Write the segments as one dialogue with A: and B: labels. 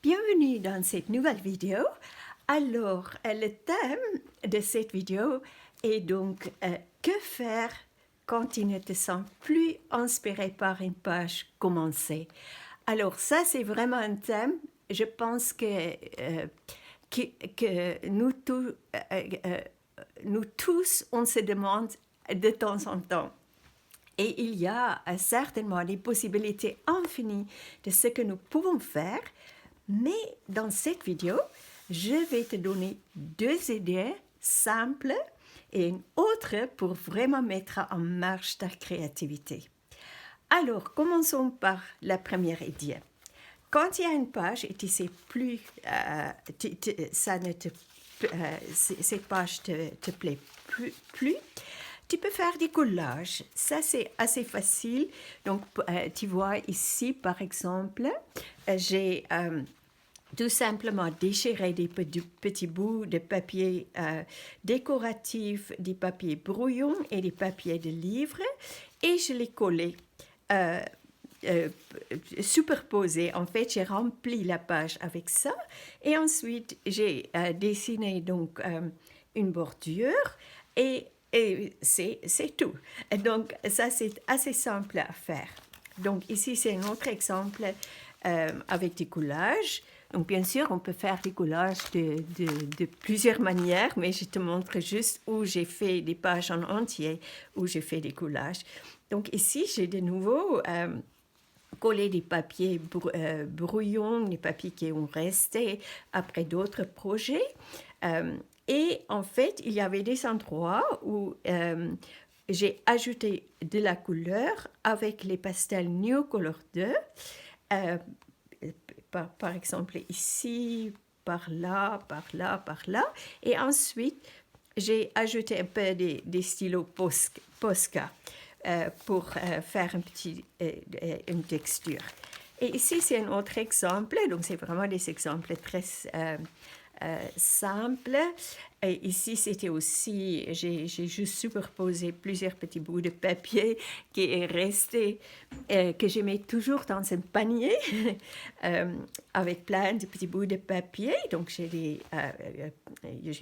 A: Bienvenue dans cette nouvelle vidéo. Alors, le thème de cette vidéo est donc que faire quand tu ne te sens plus inspiré par une page commencée. Alors, ça, c'est vraiment un thème. Je pense que nous tous, on se demande de temps en temps. Et il y a certainement des possibilités infinies de ce que nous pouvons faire. Mais dans cette vidéo, je vais te donner deux idées simples et une autre pour vraiment mettre en marche ta créativité. Alors, commençons par la première idée. Quand il y a une page et tu ne sais plus, cette page te plaît plus, tu peux faire des collages. Ça, c'est assez facile. Donc, tu vois ici, par exemple, j'ai tout simplement déchiré des petits bouts de papier décoratif, des papiers brouillons et des papiers de livres, et je les collais. Superposé. En fait, j'ai rempli la page avec ça et ensuite j'ai dessiné donc une bordure et c'est tout. Et donc ça, c'est assez simple à faire. Donc ici, c'est un autre exemple avec des collages. Donc bien sûr, on peut faire des collages de plusieurs manières, mais je te montre juste où j'ai fait des pages en entier, où j'ai fait des collages. Donc ici, j'ai de nouveau collé des papiers brouillons, des papiers qui ont resté après d'autres projets. Et en fait, il y avait des endroits où j'ai ajouté de la couleur avec les pastels Neocolor 2. Par exemple ici, par là, par là, par là. Et ensuite, j'ai ajouté un peu des stylos Posca pour faire une texture. Et ici, c'est un autre exemple. Donc, c'est vraiment des exemples très simples. Et ici, c'était aussi, j'ai juste superposé plusieurs petits bouts de papier qui est resté, que je mets toujours dans un panier avec plein de petits bouts de papier. Donc, j'ai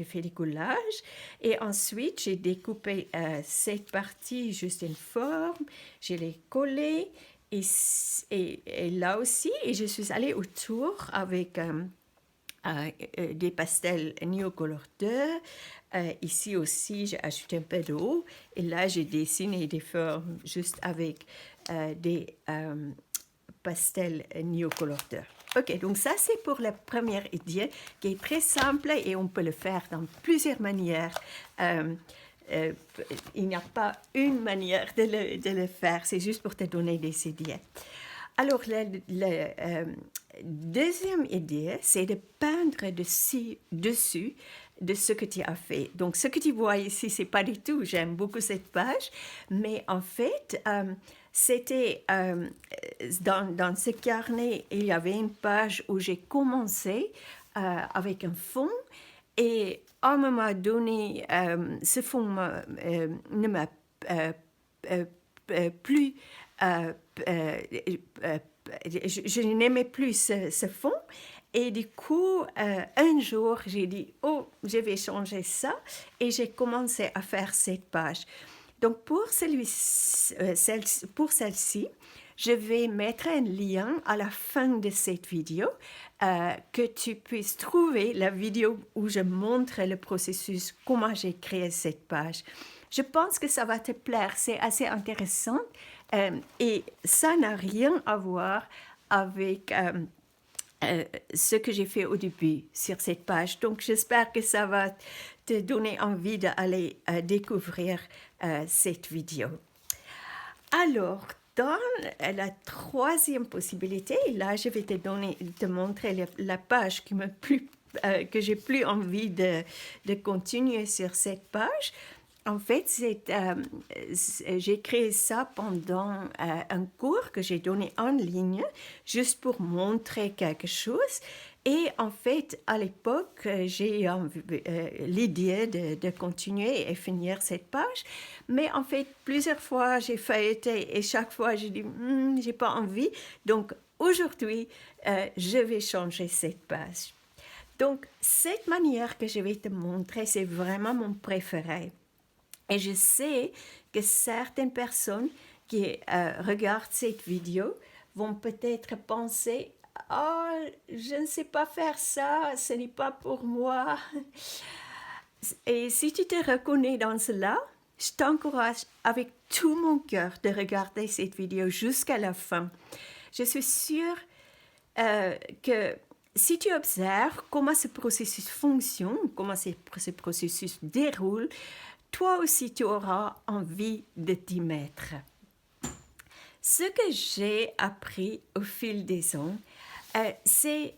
A: fait des collages. Et ensuite, j'ai découpé cette partie juste une forme. Je l'ai collée. Et là aussi, et je suis allée autour avec des pastels Neocolor 2. Ici aussi, j'ai ajouté un peu d'eau. Et là, j'ai dessiné des formes juste avec des pastels Neocolor 2. Ok, donc ça, c'est pour la première idée qui est très simple et on peut le faire dans plusieurs manières. Il n'y a pas une manière de le faire, c'est juste pour te donner des idées. Alors, la deuxième idée, c'est de peindre dessus de ce que tu as fait. Donc, ce que tu vois ici, c'est pas du tout, j'aime beaucoup cette page, mais en fait, c'était dans ce carnet, il y avait une page où j'ai commencé avec un fond et à un moment donné, ce fond ne m'a plus je n'aimais plus ce fond. Et du coup, un jour, j'ai dit, oh, je vais changer ça. Et j'ai commencé à faire cette page. Donc, pour celle-ci, je vais mettre un lien à la fin de cette vidéo, que tu puisses trouver la vidéo où je montre le processus, comment j'ai créé cette page. Je pense que ça va te plaire, c'est assez intéressant et ça n'a rien à voir avec ce que j'ai fait au début sur cette page. Donc, j'espère que ça va te donner envie d'aller découvrir cette vidéo. Alors, dans la troisième possibilité, là, je vais te montrer la page que j'ai plus envie de continuer sur cette page. En fait, j'ai créé ça pendant un cours que j'ai donné en ligne, juste pour montrer quelque chose. Et en fait, à l'époque, j'ai l'idée de continuer et finir cette page. Mais en fait, plusieurs fois, j'ai feuilleté et chaque fois, j'ai dit, j'ai pas envie. Donc, aujourd'hui, je vais changer cette page. Donc, cette manière que je vais te montrer, c'est vraiment mon préféré. Et je sais que certaines personnes qui regardent cette vidéo vont peut-être penser, oh, je ne sais pas faire ça, ce n'est pas pour moi. Et si tu te reconnais dans cela, je t'encourage avec tout mon cœur de regarder cette vidéo jusqu'à la fin. Je suis sûre que si tu observes comment ce processus fonctionne, comment ce processus déroule, toi aussi tu auras envie de t'y mettre. Ce que j'ai appris au fil des ans, c'est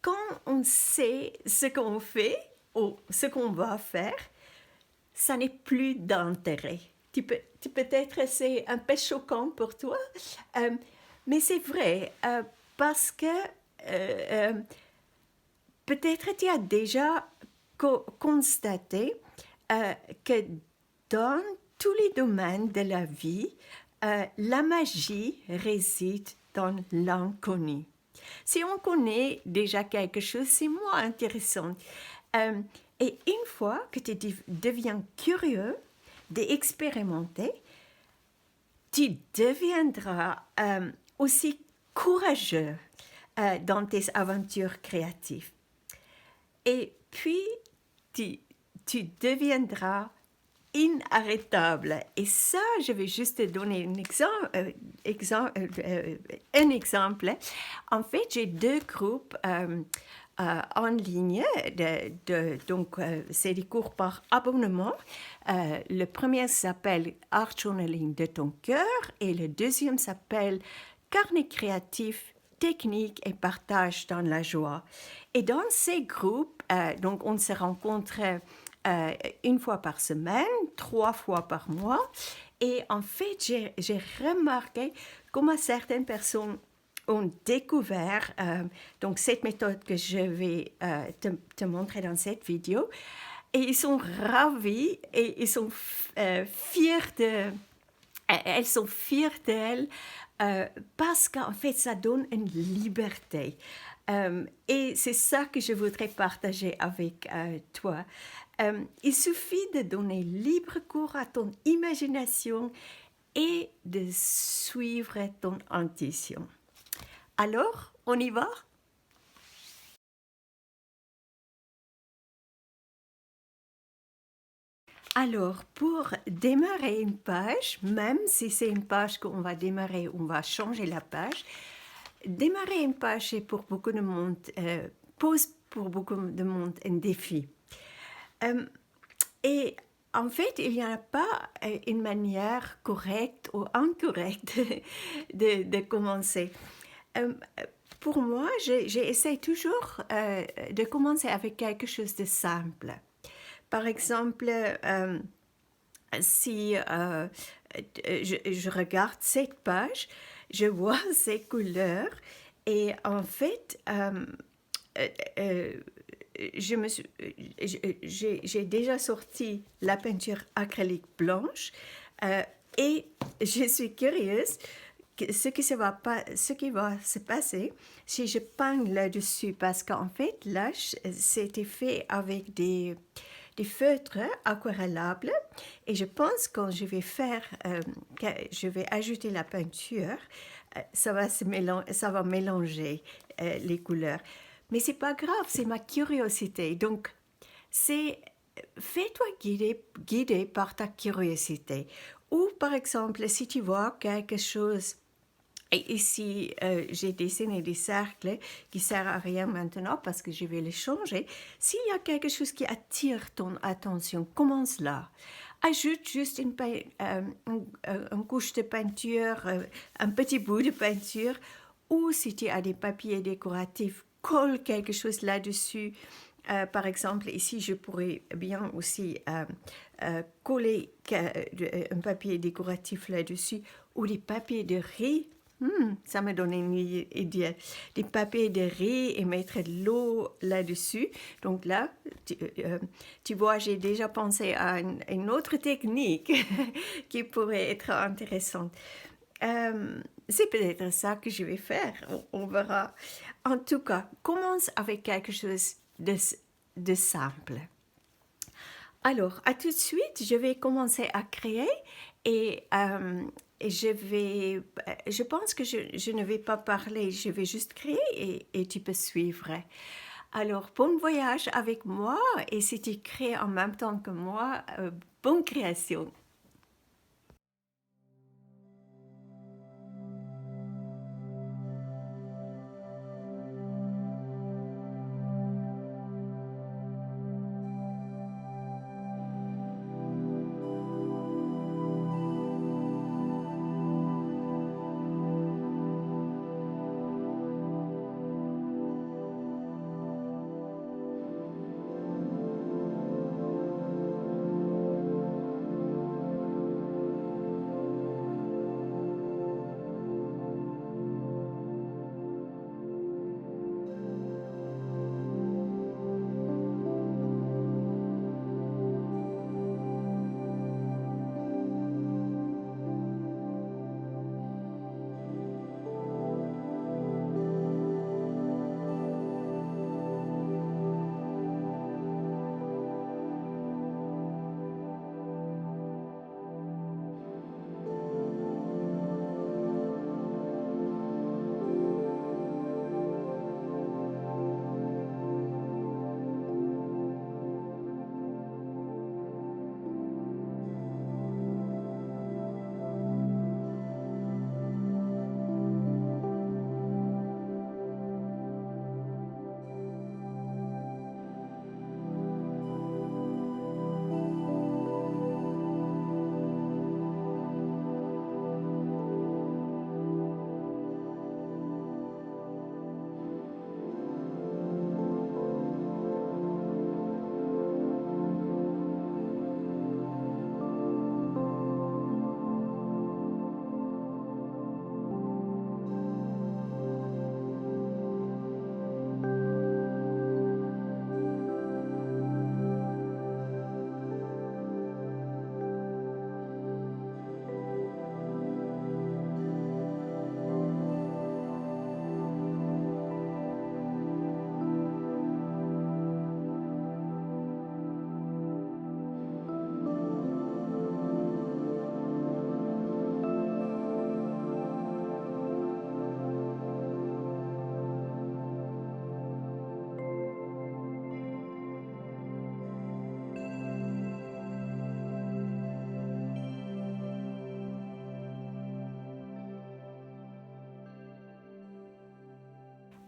A: quand on sait ce qu'on fait ou ce qu'on va faire, ça n'est plus d'intérêt. Peut-être c'est un peu choquant pour toi, mais c'est vrai, parce que peut-être tu as déjà constaté que dans tous les domaines de la vie, la magie réside dans l'inconnu. Si on connaît déjà quelque chose, c'est moins intéressant. Et une fois que tu deviens curieux d'expérimenter, tu deviendras aussi courageux dans tes aventures créatives. Et puis, tu deviendras inarrêtable. Et ça, je vais juste te donner un exemple. En fait, j'ai deux groupes en ligne. Donc, c'est des cours par abonnement. Le premier s'appelle Art Journaling de ton cœur et le deuxième s'appelle Carnet créatif, technique et partage dans la joie. Et dans ces groupes, donc on se rencontre une fois par semaine, 3 fois par mois. Et en fait, j'ai remarqué comment certaines personnes ont découvert donc cette méthode que je vais te montrer dans cette vidéo. Et ils sont ravis et ils sont elles sont fières d'elles parce qu'en fait, ça donne une liberté. Et c'est ça que je voudrais partager avec toi. Il suffit de donner libre cours à ton imagination et de suivre ton intuition. Alors, on y va? Alors, pour démarrer une page, même si c'est une page qu'on va démarrer, on va changer la page, démarrer une page c'est pour beaucoup de monde, pose pour beaucoup de monde un défi. Et en fait, il n'y a pas une manière correcte ou incorrecte de commencer. Pour moi, j'essaie toujours de commencer avec quelque chose de simple. Par exemple, si je regarde cette page, je vois ces couleurs et en fait, j'ai déjà sorti la peinture acrylique blanche et je suis curieuse ce qui va se passer si je peins là-dessus parce qu'en fait là c'était fait avec des feutres aquarellables et je pense que quand je vais je vais ajouter la peinture, ça va mélanger les couleurs. Mais c'est pas grave, c'est ma curiosité. Donc, fais-toi guider par ta curiosité. Ou par exemple, si tu vois quelque chose, et ici j'ai dessiné des cercles qui ne servent à rien maintenant parce que je vais les changer. S'il y a quelque chose qui attire ton attention, commence là. Ajoute juste une couche de peinture, un petit bout de peinture, ou si tu as des papiers décoratifs, colle quelque chose là-dessus. Par exemple, ici, je pourrais bien aussi coller un papier décoratif là-dessus ou des papiers de riz. Ça me donne une idée. Des papiers de riz et mettre de l'eau là-dessus. Donc là, tu vois, j'ai déjà pensé à une autre technique qui pourrait être intéressante. c'est peut-être ça que je vais faire. On verra. En tout cas, commence avec quelque chose de simple. Alors, à tout de suite, je vais commencer à créer et je pense que je ne vais pas parler, je vais juste créer et tu peux suivre. Alors, bon voyage avec moi et si tu crées en même temps que moi, bonne création.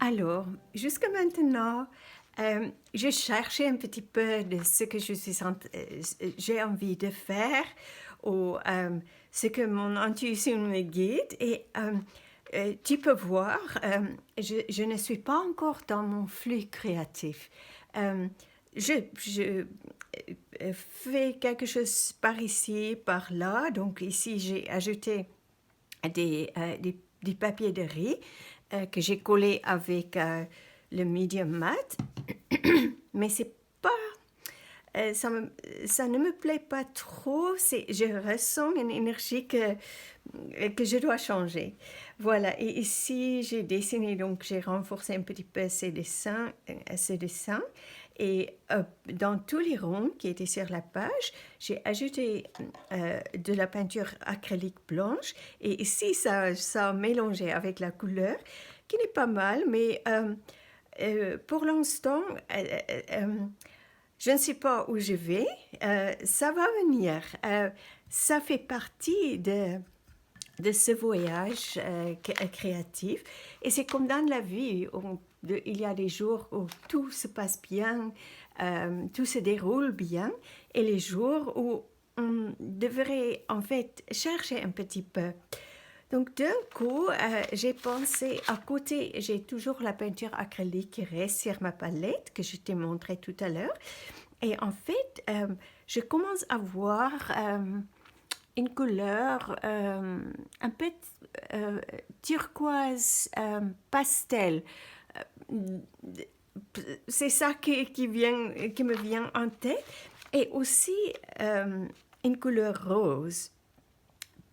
A: Alors, jusqu'à maintenant, je cherchais un petit peu de ce que j'ai envie de faire ou ce que mon intuition me guide. Et tu peux voir, je ne suis pas encore dans mon flux créatif. Euh, je fais quelque chose par ici, par là. Donc ici, j'ai ajouté des papiers de riz que j'ai collés avec le medium mat. Mais c'est pas, ça ne me plaît pas trop. Je ressens une énergie que je dois changer. Voilà, et ici j'ai dessiné, donc j'ai renforcé un petit peu ces dessins. Et dans tous les ronds qui étaient sur la page, j'ai ajouté de la peinture acrylique blanche. Et ici, ça a mélangé avec la couleur, qui n'est pas mal, mais pour l'instant, je ne sais pas où je vais. Ça va venir. Ça fait partie de ce voyage créatif. Et c'est comme dans la vie, il y a des jours où tout se passe bien, tout se déroule bien, et les jours où on devrait en fait chercher un petit peu. Donc d'un coup, j'ai pensé, à côté, j'ai toujours la peinture acrylique qui reste sur ma palette que je t'ai montré tout à l'heure. Et en fait, je commence à voir une couleur un peu turquoise pastel. Euh, c'est ça qui me vient en tête. Et aussi une couleur rose.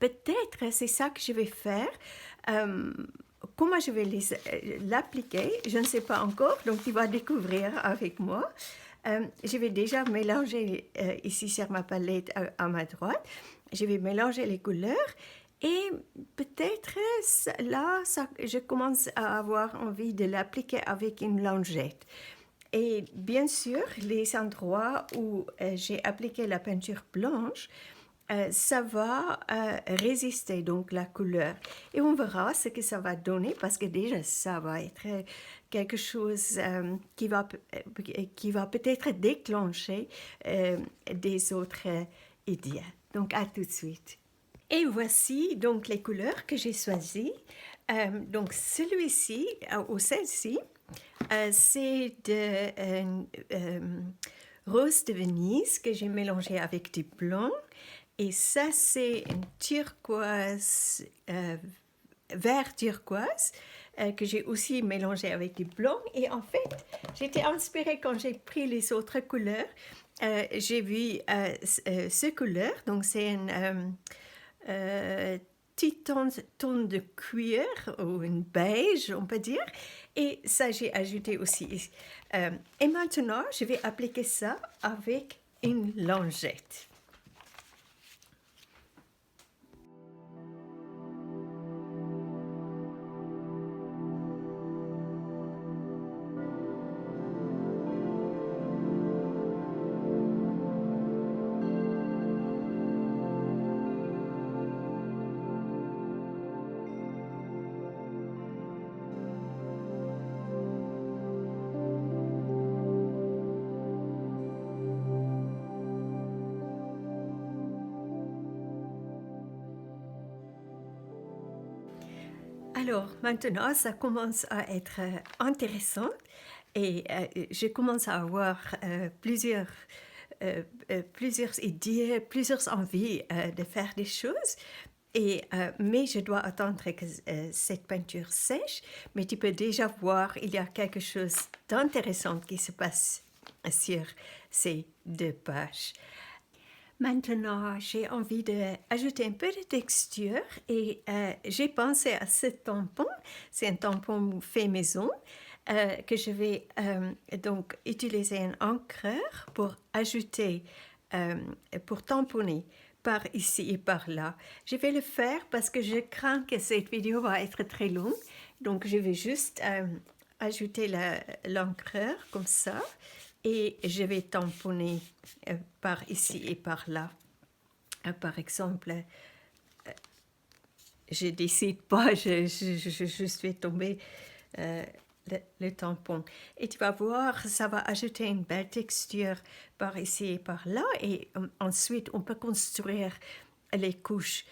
A: peut-être c'est ça que je vais faire. Euh, Comment je vais l'appliquer, je ne sais pas encore, donc tu vas découvrir avec moi. Je vais déjà mélanger ici sur ma palette à ma droite. Je vais mélanger les couleurs et peut-être là, je commence à avoir envie de l'appliquer avec une lingette. Et bien sûr, les endroits où j'ai appliqué la peinture blanche, ça va résister donc la couleur. Et on verra ce que ça va donner parce que déjà ça va être quelque chose qui va peut-être déclencher des autres idées. Donc à tout de suite. Et voici donc les couleurs que j'ai choisies. Donc celui-ci, ou celle-ci, c'est de rose de Venise que j'ai mélangé avec du blanc. Et ça, c'est un turquoise, vert turquoise, que j'ai aussi mélangé avec du blanc. Et en fait, j'étais inspirée quand j'ai pris les autres couleurs. J'ai vu ce couleur, donc c'est un petit ton de cuir ou une beige, on peut dire. Et ça, j'ai ajouté aussi. Et maintenant, je vais appliquer ça avec une lingette. Alors maintenant, ça commence à être intéressant et je commence à avoir plusieurs idées, plusieurs envies de faire des choses. Mais je dois attendre que cette peinture sèche. Mais tu peux déjà voir, il y a quelque chose d'intéressant qui se passe sur ces 2 pages. Maintenant, j'ai envie d'ajouter un peu de texture et j'ai pensé à ce tampon. C'est un tampon fait maison que je vais donc utiliser un encreur pour ajouter, pour tamponner par ici et par là. Je vais le faire parce que je crains que cette vidéo va être très longue. Donc, je vais juste ajouter l'encreur comme ça et je vais tamponner par ici et par là. Par exemple, je ne décide pas, je suis tombée le tampon. Et tu vas voir, ça va ajouter une belle texture par ici et par là. Et ensuite, on peut construire les couches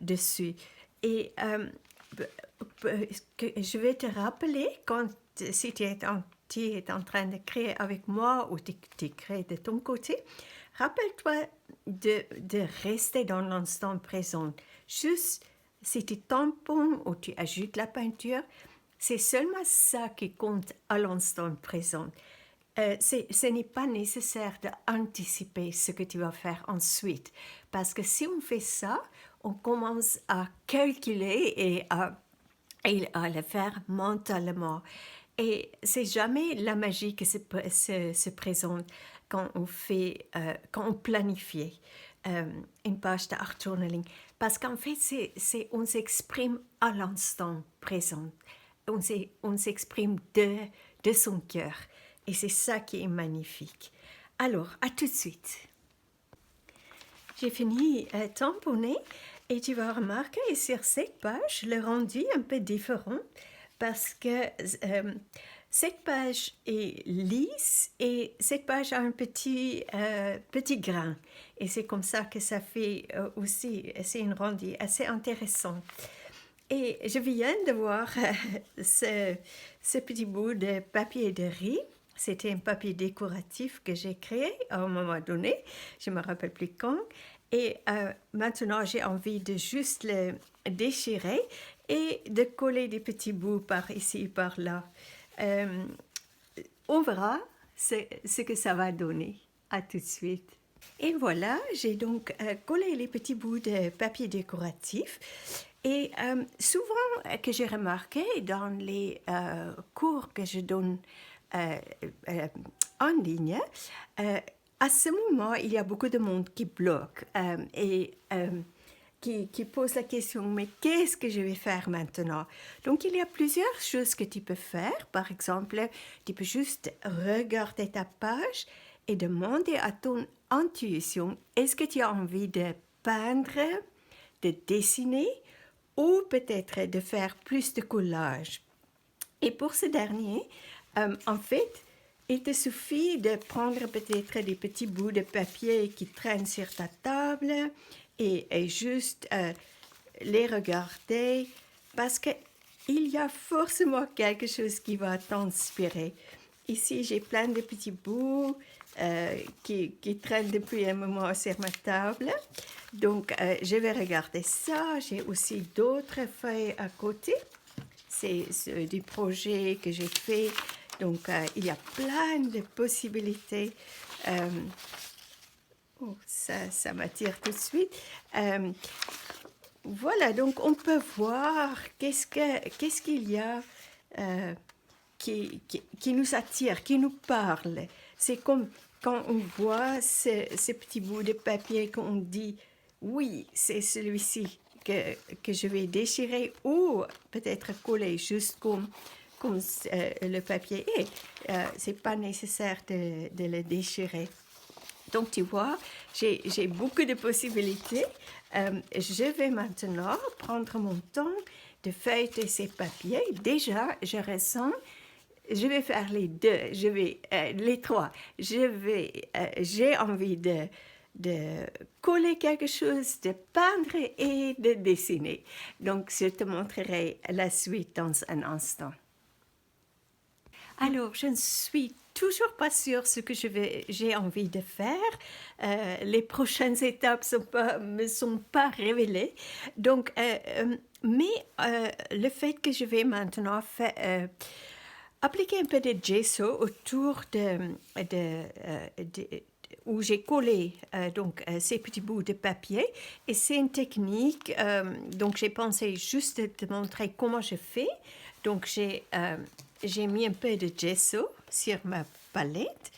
A: dessus. Et je vais te rappeler, si tu es en train de créer avec moi ou tu crées de ton côté, rappelle-toi de rester dans l'instant présent. Juste si tu tampons ou tu ajoutes la peinture, c'est seulement ça qui compte à l'instant présent. Ce n'est pas nécessaire d'anticiper ce que tu vas faire ensuite. Parce que si on fait ça, on commence à calculer et à le faire mentalement. Et c'est jamais la magie qui se présente quand on planifie une page de art journaling. Parce qu'en fait, on s'exprime à l'instant présent. On s'exprime de son cœur. Et c'est ça qui est magnifique. Alors, à tout de suite. J'ai fini tamponner et tu vas remarquer sur cette page le rendu un peu différent parce que cette page est lisse et cette page a un petit grain. Et c'est comme ça que ça fait aussi, c'est une rendu assez intéressant. Et je viens de voir ce petit bout de papier de riz. C'était un papier décoratif que j'ai créé à un moment donné. Je ne me rappelle plus quand. Et maintenant, j'ai envie de juste le déchirer et de coller des petits bouts par ici et par là. On verra ce que ça va donner. À tout de suite. Et voilà, j'ai donc collé les petits bouts de papier décoratif. Et souvent, que j'ai remarqué dans les cours que je donne euh, euh, en ligne, euh, à ce moment, il y a beaucoup de monde qui bloque qui pose la question, mais qu'est-ce que je vais faire maintenant? Donc, il y a plusieurs choses que tu peux faire. Par exemple, tu peux juste regarder ta page et demander à ton intuition, est-ce que tu as envie de peindre, de dessiner ou peut-être de faire plus de collage? Et pour ce dernier, en fait, il te suffit de prendre peut-être des petits bouts de papier qui traînent sur ta table et juste les regarder parce qu'il y a forcément quelque chose qui va t'inspirer. Ici, j'ai plein de petits bouts qui traînent depuis un moment sur ma table. Donc, je vais regarder ça. J'ai aussi d'autres feuilles à côté. C'est du projet que j'ai fait. Donc, il y a plein de possibilités. Euh, ça m'attire tout de suite. Voilà, donc on peut voir qu'est-ce qu'il y a qui nous attire, qui nous parle. C'est comme quand on voit ce petit bout de papier qu'on dit, oui, c'est celui-ci que je vais déchirer ou peut-être coller juste comme le papier est. C'est pas nécessaire de le déchirer. Donc, tu vois, j'ai beaucoup de possibilités. Je vais maintenant prendre mon temps de feuilleter ces papiers. Déjà, je ressens, je vais faire les deux, les trois. J'ai envie de coller quelque chose, de peindre et de dessiner. Donc, je te montrerai la suite dans un instant. Alors, je ne suis toujours pas sûre ce que j'ai envie de faire. Les prochaines étapes me sont pas révélées. Donc, le fait que je vais maintenant appliquer un peu de gesso autour où j'ai collé ces petits bouts de papier. Et c'est une technique, donc j'ai pensé juste de te montrer comment je fais. Donc j'ai mis un peu de gesso sur ma palette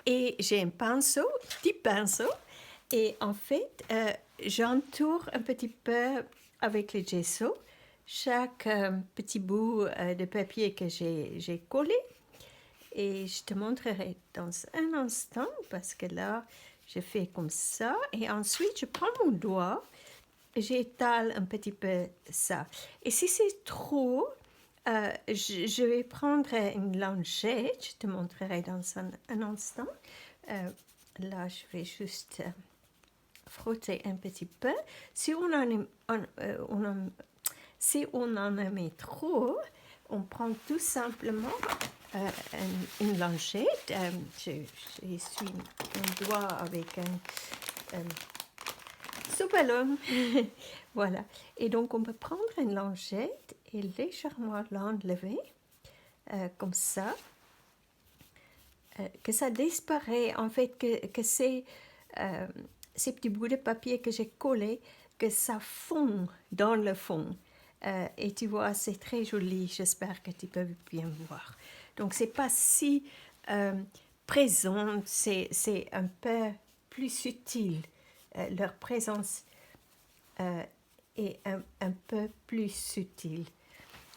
A: et j'ai un petit pinceau. Et en fait, j'entoure un petit peu avec le gesso chaque petit bout de papier que j'ai collé. Et je te montrerai dans un instant parce que là, je fais comme ça. Et ensuite, je prends mon doigt et j'étale un petit peu ça. Et si c'est trop, je vais prendre une lingette. Je te montrerai dans un instant. Là, je vais juste frotter un petit peu. Si si on en met trop, on prend tout simplement une lingette. J'essuie mon doigt avec un sous-ballon. Voilà. Et donc, on peut prendre une lingette et légèrement l'enlever, comme ça. Que ça disparaît, en fait, que ces petits bouts de papier que j'ai collés, que ça fond dans le fond. Et tu vois, c'est très joli. J'espère que tu peux bien voir. Donc, c'est pas si présent, c'est un peu plus subtil. Leur présence est un peu plus subtile.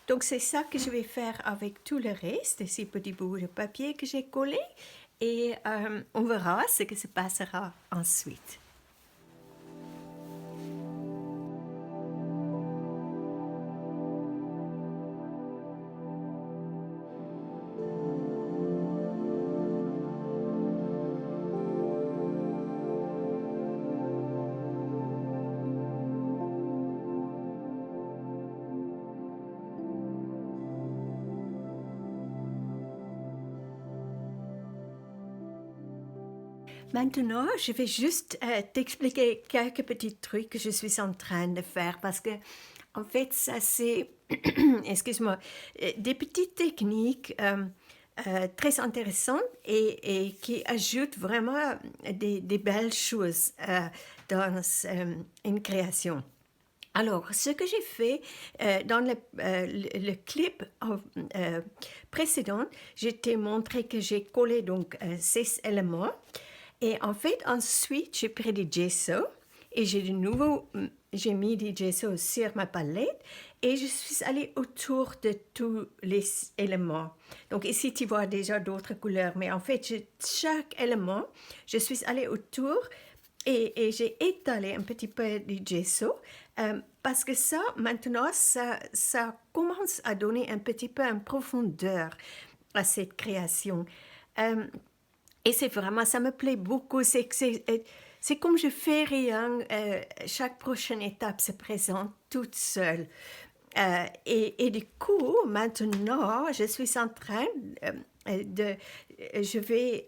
A: Donc, c'est ça que je vais faire avec tout le reste de ces petits bouts de papier que j'ai collés. Et on verra ce que se passera ensuite. Maintenant, je vais juste t'expliquer quelques petits trucs que je suis en train de faire parce que, en fait, ça c'est, excuse-moi, des petites techniques très intéressante et qui ajoute vraiment des belles choses dans une création. Alors, ce que j'ai fait dans le clip précédent, je t'ai montré que j'ai collé donc ces éléments. Et en fait, ensuite, j'ai pris du gesso et j'ai mis du gesso sur ma palette et je suis allée autour de tous les éléments. Donc ici, tu vois déjà d'autres couleurs, mais en fait, chaque élément, je suis allée autour et j'ai étalé un petit peu du gesso parce que ça, maintenant, ça commence à donner un petit peu une profondeur à cette création. Euh, et c'est vraiment, ça me plaît beaucoup. C'est comme je fais rien, chaque prochaine étape se présente toute seule. Et du coup, maintenant, je suis en train je vais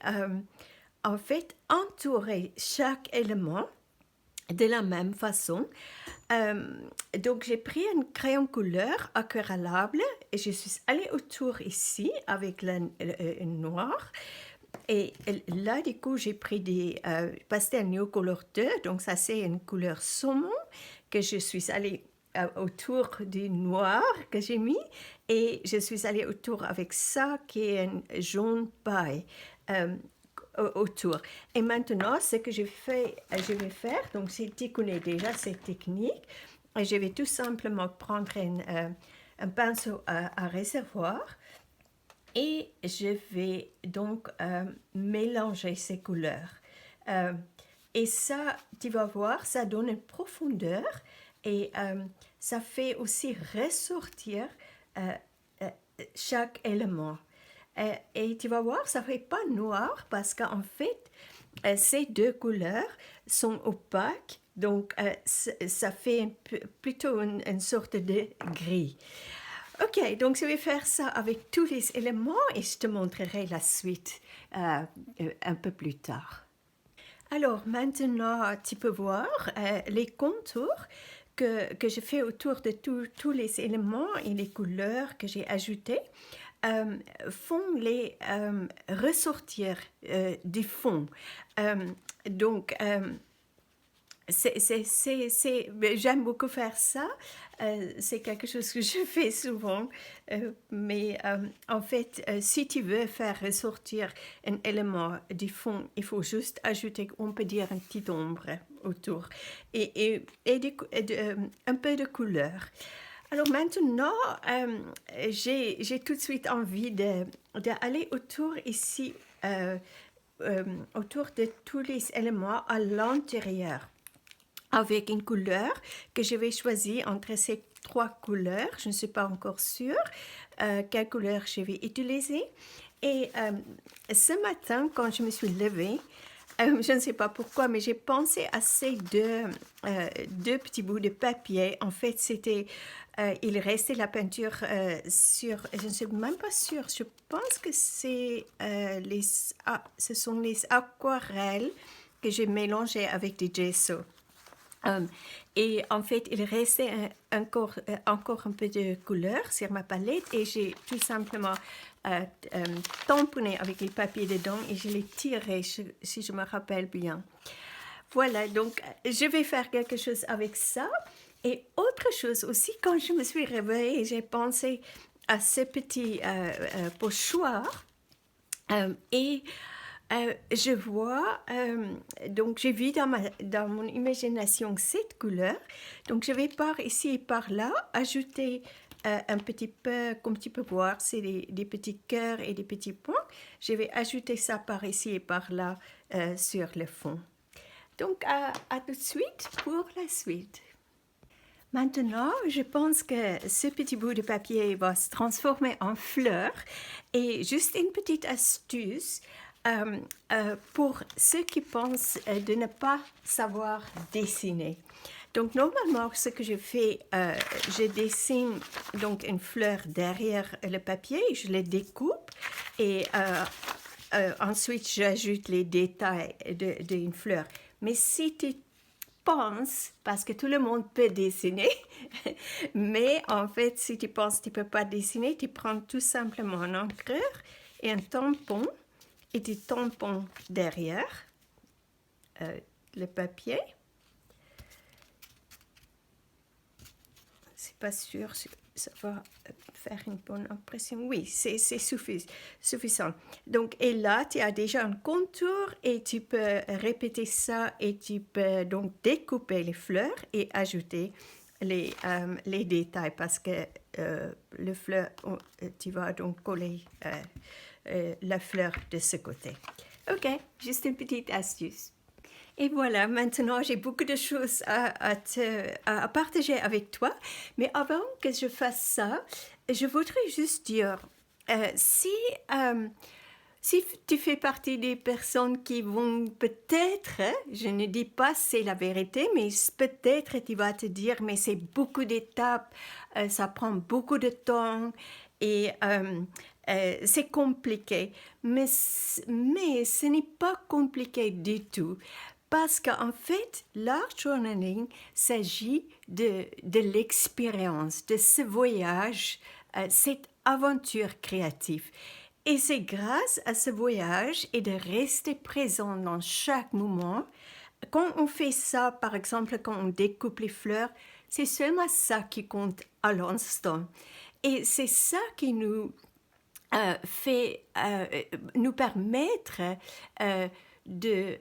A: en fait entourer chaque élément de la même façon. Euh, donc, j'ai pris un crayon couleur aquarellable et je suis allée autour ici avec le noir. Et là, du coup, j'ai pris des pastels Neo Color 2, donc ça c'est une couleur saumon que je suis allée autour du noir que j'ai mis et je suis allée autour avec ça qui est un jaune paille autour. Et maintenant, ce que je vais faire, donc si tu connais déjà cette technique, je vais tout simplement prendre un pinceau à réservoir et je vais donc mélanger ces couleurs. Et ça, tu vas voir, ça donne une profondeur et ça fait aussi ressortir euh, euh, chaque élément. Et tu vas voir, ça ne fait pas noir parce qu'en fait, ces deux couleurs sont opaques, donc ça fait plutôt une sorte de gris. Ok, donc je vais faire ça avec tous les éléments et je te montrerai la suite un peu plus tard. Alors maintenant, tu peux voir les contours que je fais autour de tous les éléments et les couleurs que j'ai ajoutées font les ressortir du fond. Donc, j'aime beaucoup faire ça. C'est quelque chose que je fais souvent. Mais en fait, si tu veux faire ressortir un élément du fond, il faut juste ajouter, on peut dire, une petite ombre autour et un peu de couleur. Alors maintenant, j'ai tout de suite envie d'aller autour ici, autour de tous les éléments à l'intérieur avec une couleur que je vais choisir entre ces trois couleurs. Je ne suis pas encore sûre quelle couleur je vais utiliser. Et ce matin, quand je me suis levée, je ne sais pas pourquoi, mais j'ai pensé à ces deux petits bouts de papier. En fait, il restait la peinture sur, je ne suis même pas sûre, je pense que ce sont les aquarelles que j'ai mélangées avec du gesso. Et en fait, il restait encore un peu de couleur sur ma palette et j'ai tout simplement tamponné avec les papiers dedans et je l'ai tiré, si je me rappelle bien. Voilà, donc je vais faire quelque chose avec ça. Et autre chose aussi, quand je me suis réveillée, j'ai pensé à ce petit pochoir et je vois, donc j'ai vu dans mon imagination cette couleur. Donc je vais par ici et par là ajouter un petit peu, comme tu peux voir, c'est des petits cœurs et des petits points. Je vais ajouter ça par ici et par là sur le fond. Donc à tout de suite pour la suite. Maintenant, je pense que ce petit bout de papier va se transformer en fleur. Et juste une petite astuce pour ceux qui pensent de ne pas savoir dessiner. Donc, normalement, ce que je fais, je dessine donc une fleur derrière le papier, je le découpe et ensuite j'ajoute les détails d'une fleur. Mais si tu penses, parce que tout le monde peut dessiner, mais en fait, si tu penses que tu ne peux pas dessiner, tu prends tout simplement un encreur et un tampon et des tampons derrière le papier. C'est pas sûr si ça va faire une bonne impression. Oui, c'est suffisant. Donc, et là, tu as déjà un contour et tu peux répéter ça et tu peux donc découper les fleurs et ajouter les détails parce que le fleur, tu vas donc coller la fleur de ce côté. Ok, juste une petite astuce. Et voilà, maintenant j'ai beaucoup de choses à partager avec toi. Mais avant que je fasse ça, je voudrais juste dire, si tu fais partie des personnes qui vont peut-être, je ne dis pas c'est la vérité, mais peut-être tu vas te dire, mais c'est beaucoup d'étapes, ça prend beaucoup de temps et c'est compliqué. Mais ce n'est pas compliqué du tout. Parce qu'en fait, l'art journaling s'agit de l'expérience, de ce voyage, cette aventure créative. Et c'est grâce à ce voyage et de rester présent dans chaque moment. Quand on fait ça, par exemple, quand on découpe les fleurs, c'est seulement ça qui compte à l'instant. Et c'est ça qui nous fait nous permettre de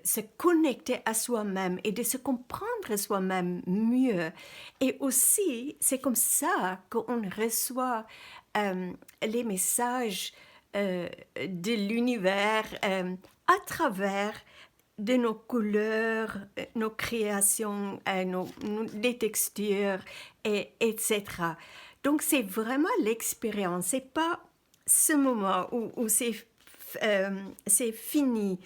A: se connecter à soi-même et de se comprendre soi-même mieux. Et aussi, c'est comme ça qu'on reçoit les messages de l'univers à travers de nos couleurs, nos créations, les textures, etc. Donc, c'est vraiment l'expérience. C'est pas ce moment où c'est fini.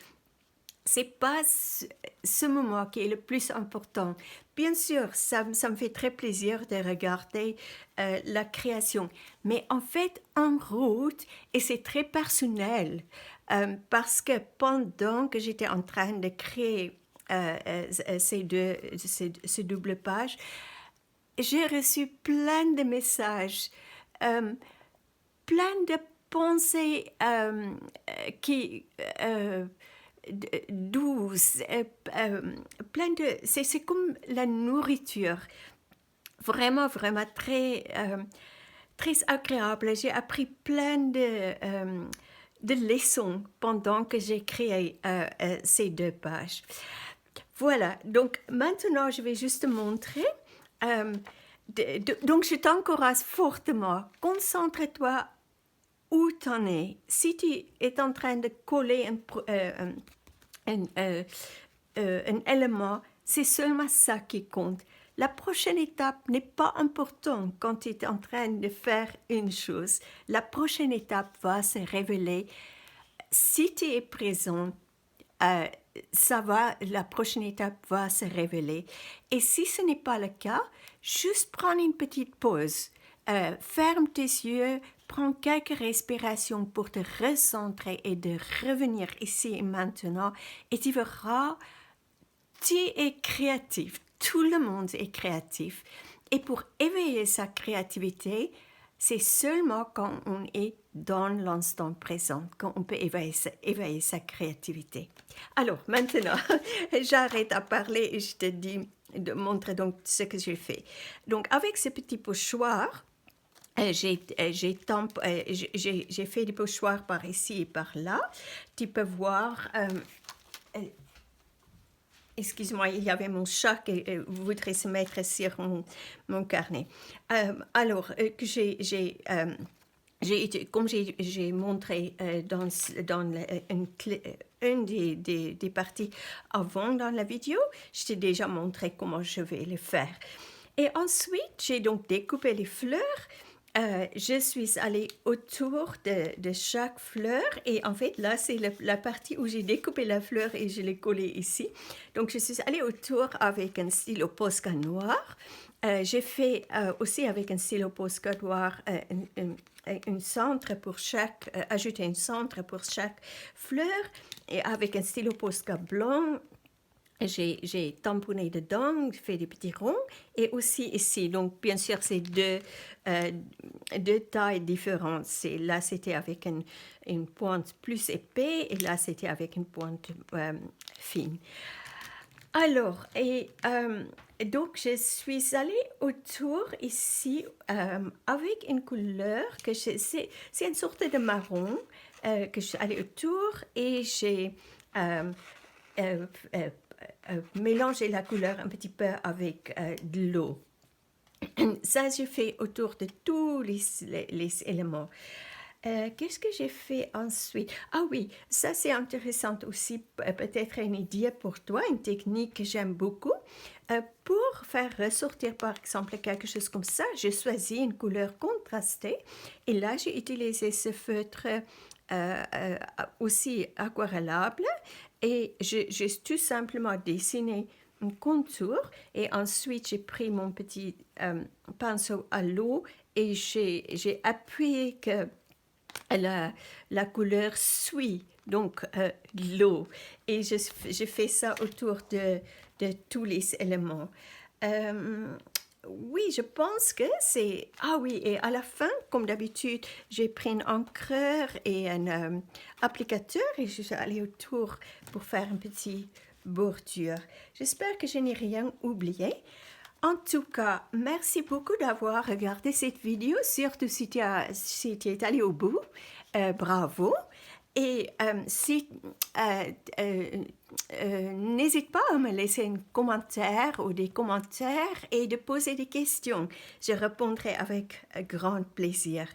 A: C'est pas ce moment qui est le plus important. Bien sûr, ça me fait très plaisir de regarder la création, mais en fait, en route, et c'est très personnel, parce que pendant que j'étais en train de créer ces doubles pages, j'ai reçu plein de messages, plein de pensées qui douces, plein de c'est comme la nourriture, vraiment vraiment très agréable. J'ai appris plein de leçons pendant que j'ai créé ces deux pages. Voilà, donc maintenant je vais juste te montrer. Donc je t'encourage fortement, concentre-toi où tu en es. Si tu es en train de coller un élément, c'est seulement ça qui compte. La prochaine étape n'est pas importante quand tu es en train de faire une chose. La prochaine étape va se révéler. Si tu es présent, la prochaine étape va se révéler. Et si ce n'est pas le cas, juste prends une petite pause. Ferme tes yeux, prends quelques respirations pour te recentrer et de revenir ici et maintenant. Et tu verras, tu es créatif. Tout le monde est créatif. Et pour éveiller sa créativité, c'est seulement quand on est dans l'instant présent qu'on peut éveiller sa créativité. Alors, maintenant, j'arrête à parler et je te dis de montrer donc ce que j'ai fait. Donc, avec ce petit pochoir, j'ai fait des pochoirs par ici et par là. Tu peux voir... excuse-moi, il y avait mon chat qui voudrait se mettre sur mon carnet. Alors, comme j'ai montré dans une des parties avant dans la vidéo, je t'ai déjà montré comment je vais le faire. Et ensuite, j'ai donc découpé les fleurs. Je suis allée autour de chaque fleur et en fait là c'est la partie où j'ai découpé la fleur et je l'ai collée ici. Donc je suis allée autour avec un stylo Posca noir. J'ai fait aussi avec un stylo Posca noir un centre pour chaque, ajouter un centre pour chaque fleur et avec un stylo Posca blanc. j'ai tamponné dedans, fait des petits ronds, et aussi ici. Donc, bien sûr, c'est deux tailles différentes. Là, c'était avec une pointe plus épais, et là, c'était avec une pointe fine. Alors, donc, je suis allée autour ici avec une couleur c'est une sorte de marron que je suis allée autour et j'ai euh, euh, euh, mélangé la couleur un petit peu avec de l'eau. Ça, je fais autour de tous les éléments. Qu'est-ce que j'ai fait ensuite? Ah oui, ça c'est intéressant aussi, peut-être une idée pour toi, une technique que j'aime beaucoup. Pour faire ressortir par exemple quelque chose comme ça, j'ai choisi une couleur contrastée et là j'ai utilisé ce feutre aussi aquarellable et j'ai tout simplement dessiné un contour et ensuite j'ai pris mon petit pinceau à l'eau et j'ai appuyé que la couleur suit donc l'eau. Et je fais ça autour de tous les éléments. Oui, je pense que c'est... Ah oui, et à la fin, comme d'habitude, j'ai pris un encreur et un applicateur et je suis allée autour pour faire une petite bordure. J'espère que je n'ai rien oublié. En tout cas, merci beaucoup d'avoir regardé cette vidéo, surtout si tu es allé au bout. Bravo. Et n'hésite pas à me laisser un commentaire ou des commentaires et de poser des questions. Je répondrai avec grand plaisir.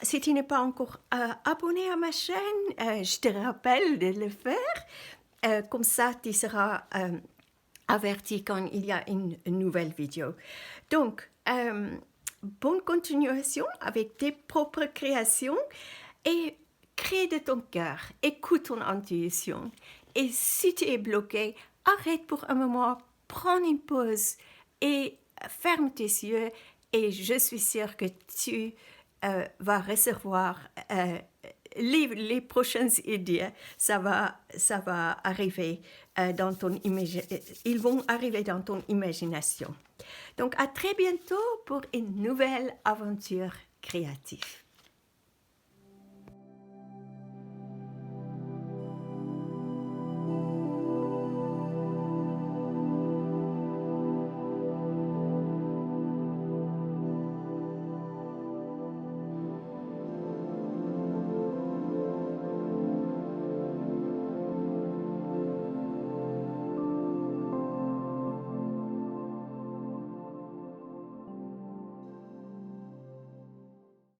A: Si tu n'es pas encore abonné à ma chaîne, je te rappelle de le faire. Comme ça, tu seras averti quand il y a une nouvelle vidéo. Donc, bonne continuation avec tes propres créations et crée de ton cœur, écoute ton intuition. Et si tu es bloqué, arrête pour un moment, prends une pause et ferme tes yeux et je suis sûre que tu vas recevoir les prochaines idées, ça va arriver ils vont arriver dans ton imagination. Donc à très bientôt pour une nouvelle aventure créative.